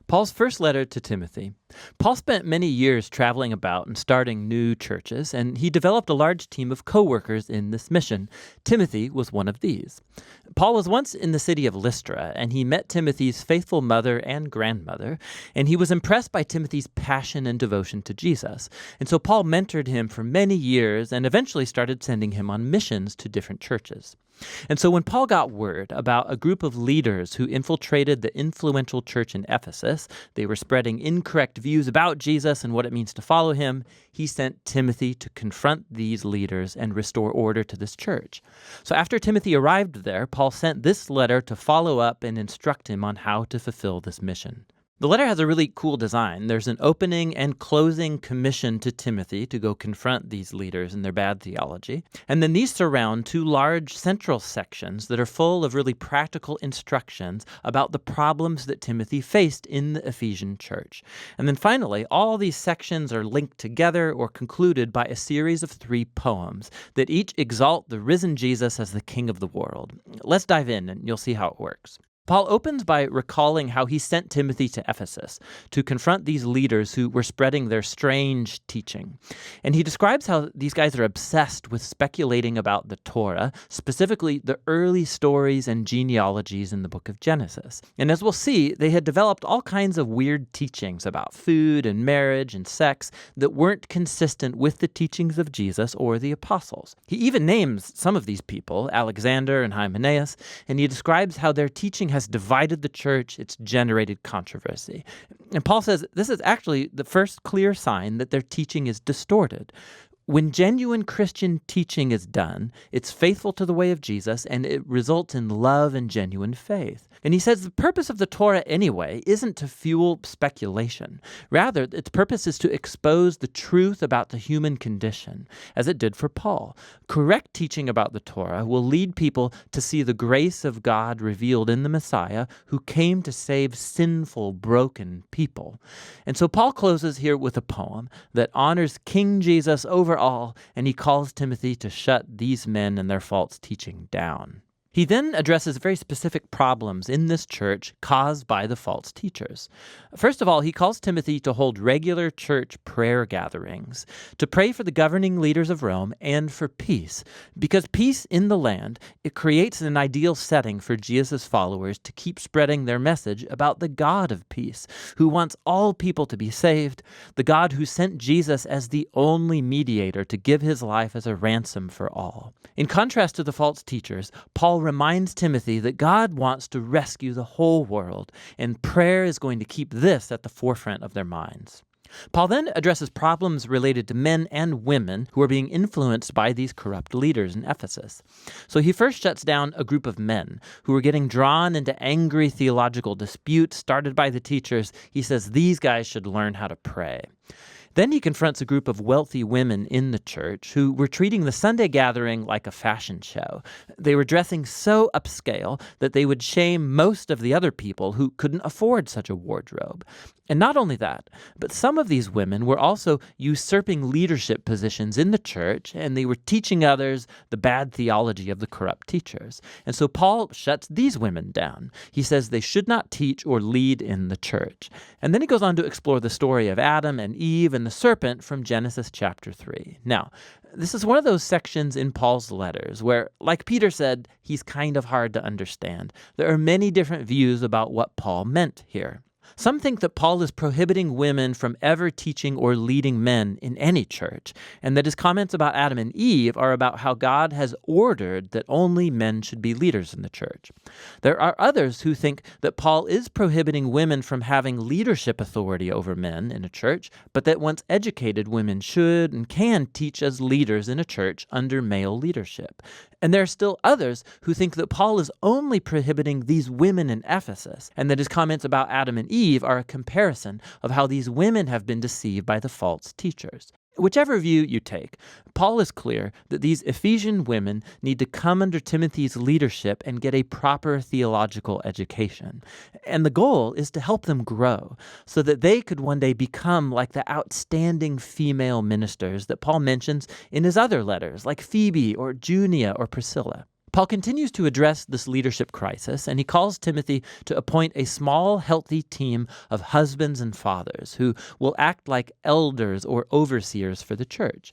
Paul's first letter to Timothy. Paul spent many years traveling about and starting new churches, and he developed a large team of co-workers in this mission. Timothy was one of these. Paul was once in the city of Lystra, and he met Timothy's faithful mother and grandmother, and he was impressed by Timothy's passion and devotion to Jesus. And so Paul mentored him for many years and eventually started sending him on missions to different churches. And so when Paul got word about a group of leaders who infiltrated the influential church in Ephesus, they were spreading incorrect views about Jesus and what it means to follow him, he sent Timothy to confront these leaders and restore order to this church. So after Timothy arrived there, Paul sent this letter to follow up and instruct him on how to fulfill this mission. The letter has a really cool design. There's an opening and closing commission to Timothy to go confront these leaders and their bad theology. And then these surround two large central sections that are full of really practical instructions about the problems that Timothy faced in the Ephesian church. And then finally, all these sections are linked together or concluded by a series of 3 poems that each exalt the risen Jesus as the King of the world. Let's dive in and you'll see how it works. Paul opens by recalling how he sent Timothy to Ephesus to confront these leaders who were spreading their strange teaching. And he describes how these guys are obsessed with speculating about the Torah, specifically the early stories and genealogies in the book of Genesis. And as we'll see, they had developed all kinds of weird teachings about food and marriage and sex that weren't consistent with the teachings of Jesus or the apostles. He even names some of these people, Alexander and Hymenaeus, and he describes how their teaching has divided the church, it's generated controversy. And Paul says this is actually the first clear sign that their teaching is distorted. When genuine Christian teaching is done, it's faithful to the way of Jesus, and it results in love and genuine faith. And he says the purpose of the Torah anyway isn't to fuel speculation. Rather, its purpose is to expose the truth about the human condition, as it did for Paul. Correct teaching about the Torah will lead people to see the grace of God revealed in the Messiah, who came to save sinful, broken people. And so Paul closes here with a poem that honors King Jesus over all, and he calls Timothy to shut these men and their false teaching down. He then addresses very specific problems in this church caused by the false teachers. First of all, he calls Timothy to hold regular church prayer gatherings, to pray for the governing leaders of Rome and for peace, because peace in the land, it creates an ideal setting for Jesus' followers to keep spreading their message about the God of peace, who wants all people to be saved, the God who sent Jesus as the only mediator to give his life as a ransom for all. In contrast to the false teachers, Paul reminds Timothy that God wants to rescue the whole world, and prayer is going to keep this at the forefront of their minds. Paul then addresses problems related to men and women who are being influenced by these corrupt leaders in Ephesus. So he first shuts down a group of men who are getting drawn into angry theological disputes started by the teachers. He says these guys should learn how to pray. Then he confronts a group of wealthy women in the church who were treating the Sunday gathering like a fashion show. They were dressing so upscale that they would shame most of the other people who couldn't afford such a wardrobe. And not only that, but some of these women were also usurping leadership positions in the church, and they were teaching others the bad theology of the corrupt teachers. And so Paul shuts these women down. He says they should not teach or lead in the church. And then he goes on to explore the story of Adam and Eve and the serpent from Genesis chapter 3. Now, this is one of those sections in Paul's letters where, like Peter said, he's kind of hard to understand. There are many different views about what Paul meant here. Some think that Paul is prohibiting women from ever teaching or leading men in any church, and that his comments about Adam and Eve are about how God has ordered that only men should be leaders in the church. There are others who think that Paul is prohibiting women from having leadership authority over men in a church, but that once educated women should and can teach as leaders in a church under male leadership. And there are still others who think that Paul is only prohibiting these women in Ephesus, and that his comments about Adam and Eve are a comparison of how these women have been deceived by the false teachers. Whichever view you take, Paul is clear that these Ephesian women need to come under Timothy's leadership and get a proper theological education. And the goal is to help them grow so that they could one day become like the outstanding female ministers that Paul mentions in his other letters, like Phoebe or Junia or Priscilla. Paul continues to address this leadership crisis, and he calls Timothy to appoint a small, healthy team of husbands and fathers who will act like elders or overseers for the church.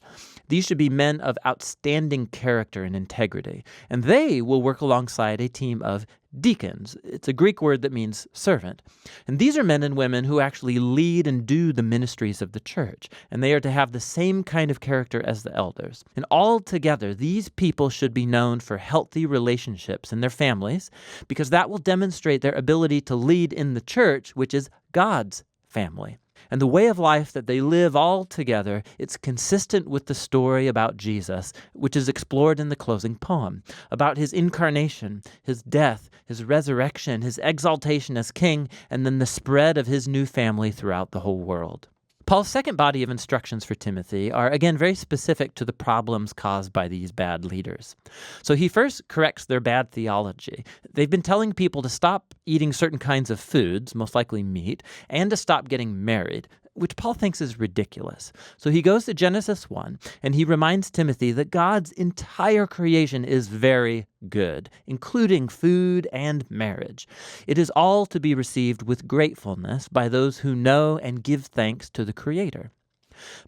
These should be men of outstanding character and integrity, and they will work alongside a team of deacons. It's a Greek word that means servant. And these are men and women who actually lead and do the ministries of the church, and they are to have the same kind of character as the elders. And all together, these people should be known for healthy relationships in their families, because that will demonstrate their ability to lead in the church, which is God's family. And the way of life that they live all together, it's consistent with the story about Jesus, which is explored in the closing poem, about his incarnation, his death, his resurrection, his exaltation as king, and then the spread of his new family throughout the whole world. Paul's second body of instructions for Timothy are, again, very specific to the problems caused by these bad leaders. So he first corrects their bad theology. They've been telling people to stop eating certain kinds of foods, most likely meat, and to stop getting married, which Paul thinks is ridiculous. So he goes to Genesis 1, and he reminds Timothy that God's entire creation is very good, including food and marriage. It is all to be received with gratefulness by those who know and give thanks to the Creator.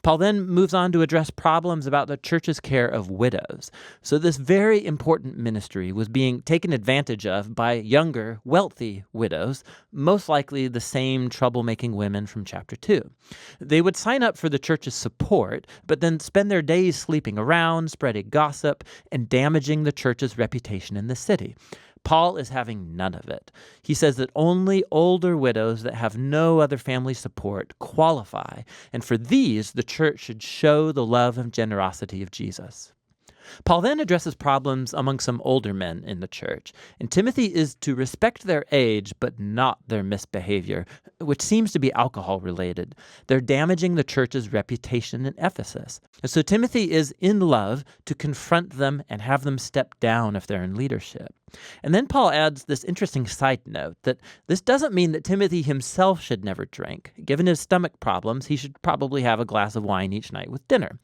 Paul then moves on to address problems about the church's care of widows. So this very important ministry was being taken advantage of by younger, wealthy widows, most likely the same troublemaking women from chapter 2. They would sign up for the church's support, but then spend their days sleeping around, spreading gossip, and damaging the church's reputation in the city. Paul is having none of it. He says that only older widows that have no other family support qualify, and for these, the church should show the love and generosity of Jesus. Paul then addresses problems among some older men in the church, and Timothy is to respect their age but not their misbehavior, which seems to be alcohol-related. They're damaging the church's reputation in Ephesus. And so Timothy is in love to confront them and have them step down if they're in leadership. And then Paul adds this interesting side note that this doesn't mean that Timothy himself should never drink. Given his stomach problems, he should probably have a glass of wine each night with dinner.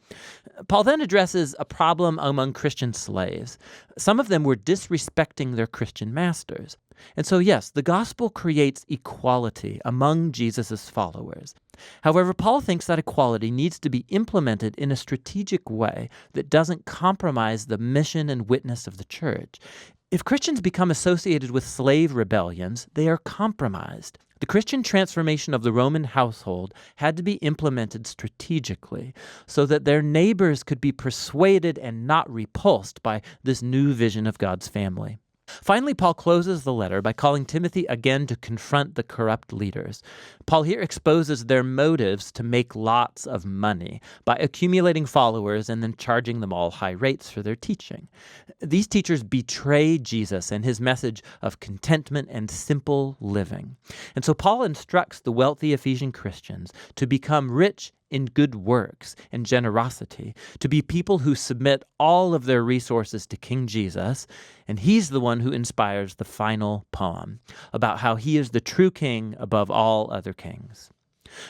Paul then addresses a problem among Christian slaves. Some of them were disrespecting their Christian masters. And so, yes, the gospel creates equality among Jesus' followers. However, Paul thinks that equality needs to be implemented in a strategic way that doesn't compromise the mission and witness of the church. If Christians become associated with slave rebellions, they are compromised. The Christian transformation of the Roman household had to be implemented strategically so that their neighbors could be persuaded and not repulsed by this new vision of God's family. Finally, Paul closes the letter by calling Timothy again to confront the corrupt leaders. Paul here exposes their motives to make lots of money by accumulating followers and then charging them all high rates for their teaching. These teachers betray Jesus and his message of contentment and simple living. And so Paul instructs the wealthy Ephesian Christians to become rich in good works and generosity, to be people who submit all of their resources to King Jesus, and he's the one who inspires the final poem about how he is the true king above all other kings.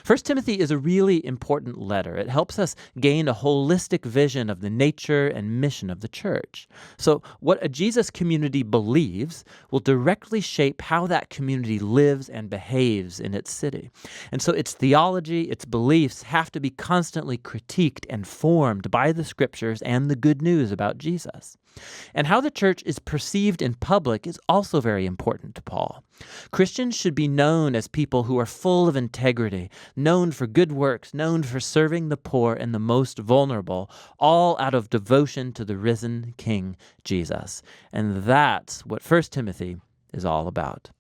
1 Timothy is a really important letter. It helps us gain a holistic vision of the nature and mission of the church. So what a Jesus community believes will directly shape how that community lives and behaves in its city. And so its theology, its beliefs have to be constantly critiqued and formed by the scriptures and the good news about Jesus. And how the church is perceived in public is also very important to Paul. Christians should be known as people who are full of integrity, known for good works, known for serving the poor and the most vulnerable, all out of devotion to the risen King Jesus. And that's what 1 Timothy is all about.